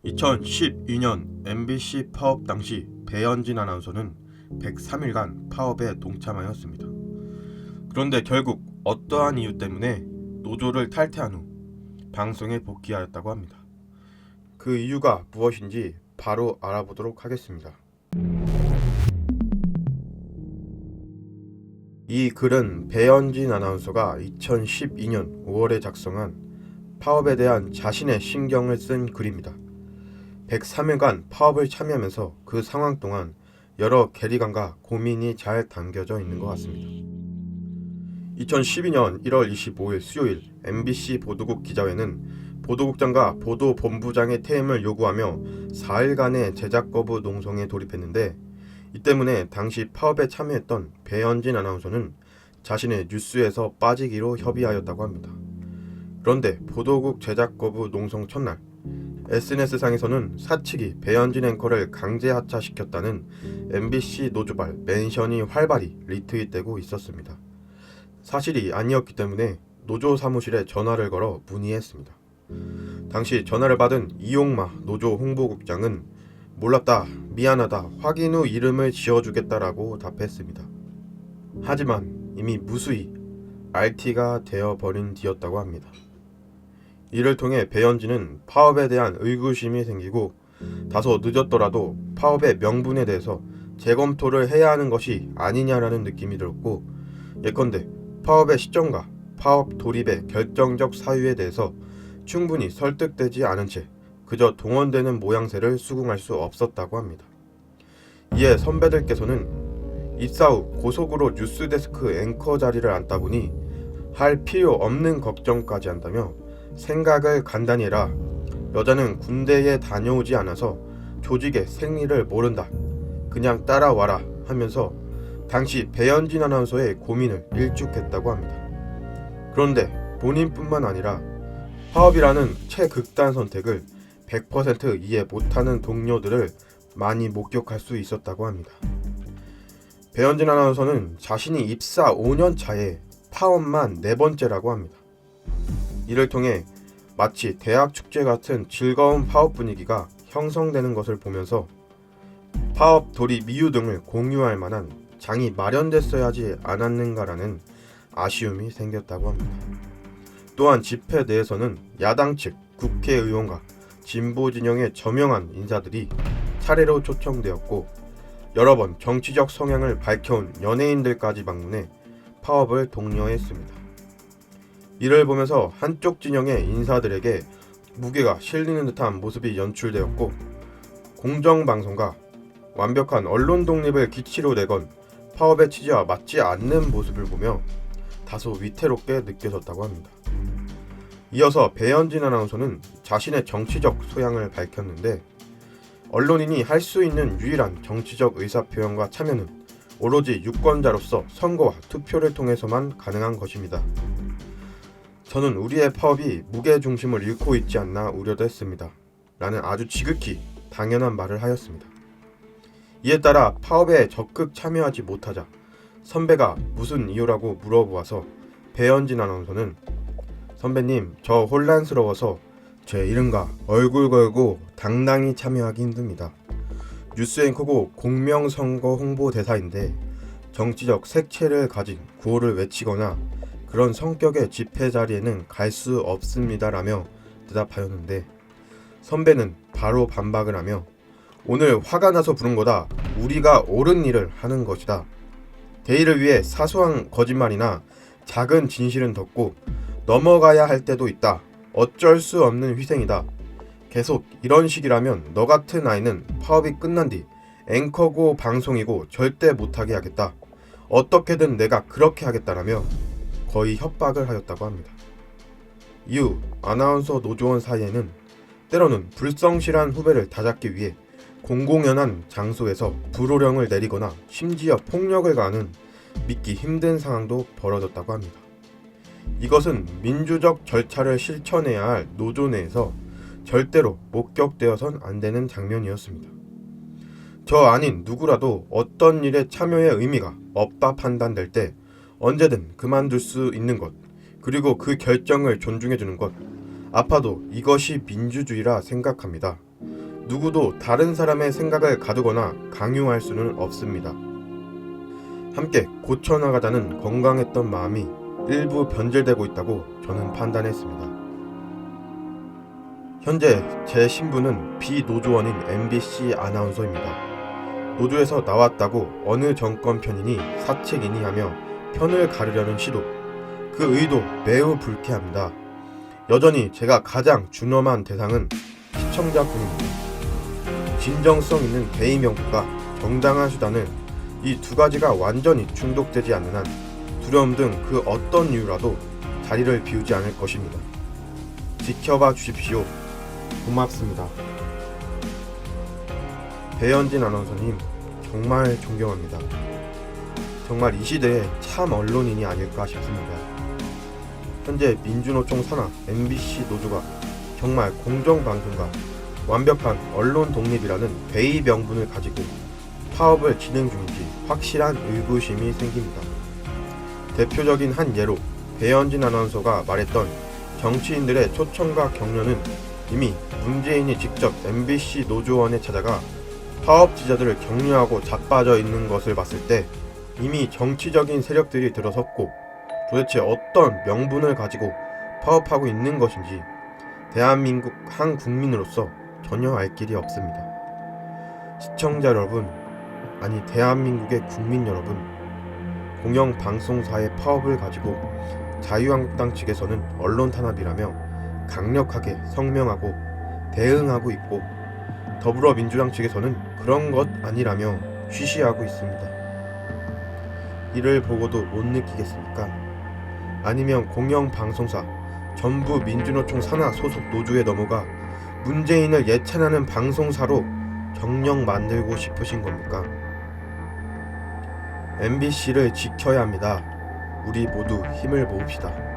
2012년 MBC 파업 당시 배현진 아나운서는 103일간 파업에 동참하였습니다. 그런데 결국 어떠한 이유 때문에 노조를 탈퇴한 후 방송에 복귀하였다고 합니다. 그 이유가 무엇인지 바로 알아보도록 하겠습니다. 이 글은 배현진 아나운서가 2012년 5월에 작성한 파업에 대한 자신의 심경을 쓴 글입니다. 103일간 파업을 참여하면서 그 상황 동안 여러 괴리감과 고민이 잘 담겨져 있는 것 같습니다. 2012년 1월 25일 수요일 MBC 보도국 기자회는 보도국장과 보도본부장의 퇴임을 요구하며 4일간의 제작 거부 농성에 돌입했는데, 이 때문에 당시 파업에 참여했던 배현진 아나운서는 자신의 뉴스에서 빠지기로 협의하였다고 합니다. 그런데 보도국 제작 거부 농성 첫날, SNS상에서는 사측이 배현진 앵커를 강제 하차시켰다는 MBC 노조발 멘션이 활발히 리트윗되고 있었습니다. 사실이 아니었기 때문에 노조 사무실에 전화를 걸어 문의했습니다. 당시 전화를 받은 이용마 노조 홍보국장은 몰랐다, 미안하다, 확인 후 이름을 지어주겠다라고 답했습니다. 하지만 이미 무수히 RT가 되어버린 뒤였다고 합니다. 이를 통해 배현진은 파업에 대한 의구심이 생기고 다소 늦었더라도 파업의 명분에 대해서 재검토를 해야 하는 것이 아니냐라는 느낌이 들었고, 예컨대 파업의 시점과 파업 돌입의 결정적 사유에 대해서 충분히 설득되지 않은 채 그저 동원되는 모양새를 수긍할 수 없었다고 합니다. 이에 선배들께서는 입사 후 고속으로 뉴스데스크 앵커 자리를 앉다 보니 할 필요 없는 걱정까지 한다며 생각을 간단히 해라, 여자는 군대에 다녀오지 않아서 조직의 생리를 모른다, 그냥 따라와라 하면서 당시 배현진 아나운서의 고민을 일축했다고 합니다. 그런데 본인뿐만 아니라 파업이라는 최극단 선택을 100% 이해 못하는 동료들을 많이 목격할 수 있었다고 합니다. 배현진 아나운서는 자신이 입사 5년 차에 파업만 4번째라고 합니다. 이를 통해 마치 대학 축제 같은 즐거운 파업 분위기가 형성되는 것을 보면서 파업 돌입 이유 등을 공유할 만한 장이 마련됐어야 하지 않았는가라는 아쉬움이 생겼다고 합니다. 또한 집회 내에서는 야당 측 국회의원과 진보 진영의 저명한 인사들이 차례로 초청되었고, 여러 번 정치적 성향을 밝혀온 연예인들까지 방문해 파업을 독려했습니다. 이를 보면서 한쪽 진영의 인사들에게 무게가 실리는 듯한 모습이 연출되었고, 공정방송과 완벽한 언론 독립을 기치로 내건 파업의 취지와 맞지 않는 모습을 보며 다소 위태롭게 느껴졌다고 합니다. 이어서 배현진 아나운서는 자신의 정치적 소양을 밝혔는데, 언론인이 할 수 있는 유일한 정치적 의사표현과 참여는 오로지 유권자로서 선거와 투표를 통해서만 가능한 것입니다. 저는 우리의 파업이 무게중심을 잃고 있지 않나 우려도 했습니다. 라는 아주 지극히 당연한 말을 하였습니다. 이에 따라 파업에 적극 참여하지 못하자 선배가 무슨 이유라고 물어보아서 배현진 아나운서는 선배님, 저 혼란스러워서 제 이름과 얼굴 걸고 당당히 참여하기 힘듭니다. 뉴스 앵커고 공명선거 홍보대사인데 정치적 색채를 가진 구호를 외치거나 그런 성격의 집회 자리에는 갈 수 없습니다라며 대답하였는데, 선배는 바로 반박을 하며 오늘 화가 나서 부른 거다. 우리가 옳은 일을 하는 것이다. 대의를 위해 사소한 거짓말이나 작은 진실은 덮고 넘어가야 할 때도 있다. 어쩔 수 없는 희생이다. 계속 이런 식이라면 너 같은 아이는 파업이 끝난 뒤 앵커고 방송이고 절대 못하게 하겠다. 어떻게든 내가 그렇게 하겠다라며 거의 협박을 하였다고 합니다. 이후 아나운서 노조원 사이에는 때로는 불성실한 후배를 다잡기 위해 공공연한 장소에서 불호령을 내리거나 심지어 폭력을 가하는 믿기 힘든 상황도 벌어졌다고 합니다. 이것은 민주적 절차를 실천해야 할 노조 내에서 절대로 목격되어선 안 되는 장면이었습니다. 저 아닌 누구라도 어떤 일에 참여의 의미가 없다 판단될 때 언제든 그만둘 수 있는 것, 그리고 그 결정을 존중해주는 것, 아파도 이것이 민주주의라 생각합니다. 누구도 다른 사람의 생각을 가두거나 강요할 수는 없습니다. 함께 고쳐나가자는 건강했던 마음이 일부 변질되고 있다고 저는 판단했습니다. 현재 제 신분은 비노조원인 MBC 아나운서입니다. 노조에서 나왔다고 어느 정권 편이니 사책이니 하며 편을 가르려는 시도, 그 의도 매우 불쾌합니다. 여전히 제가 가장 준엄한 대상은 시청자뿐입니다. 진정성 있는 대의 명분과 정당한 수단을 이 두 가지가 완전히 중독되지 않는 한 두려움 등 그 어떤 이유라도 자리를 비우지 않을 것입니다. 지켜봐 주십시오. 고맙습니다. 배현진 아나운서님, 정말 존경합니다. 정말 이 시대에 참 언론인이 아닐까 싶습니다. 현재 민주노총 산하 MBC 노조가 정말 공정방송과 완벽한 언론 독립이라는 대의 명분을 가지고 파업을 진행 중인지 확실한 의구심이 생깁니다. 대표적인 한 예로 배현진 아나운서가 말했던 정치인들의 초청과 격려는 이미 문재인이 직접 MBC 노조원에 찾아가 파업지자들을 격려하고 자빠져 있는 것을 봤을 때 이미 정치적인 세력들이 들어섰고 도대체 어떤 명분을 가지고 파업하고 있는 것인지 대한민국 한 국민으로서 전혀 알 길이 없습니다. 시청자 여러분, 아니 대한민국의 국민 여러분, 공영방송사의 파업을 가지고 자유한국당 측에서는 언론 탄압이라며 강력하게 성명하고 대응하고 있고 더불어민주당 측에서는 그런 것 아니라며 쉬쉬하고 있습니다. 이를 보고도 못 느끼겠습니까? 아니면 공영방송사 전부 민주노총 산하 소속 노조에 넘어가 문재인을 예찬하는 방송사로 정령 만들고 싶으신 겁니까? MBC를 지켜야 합니다. 우리 모두 힘을 모읍시다.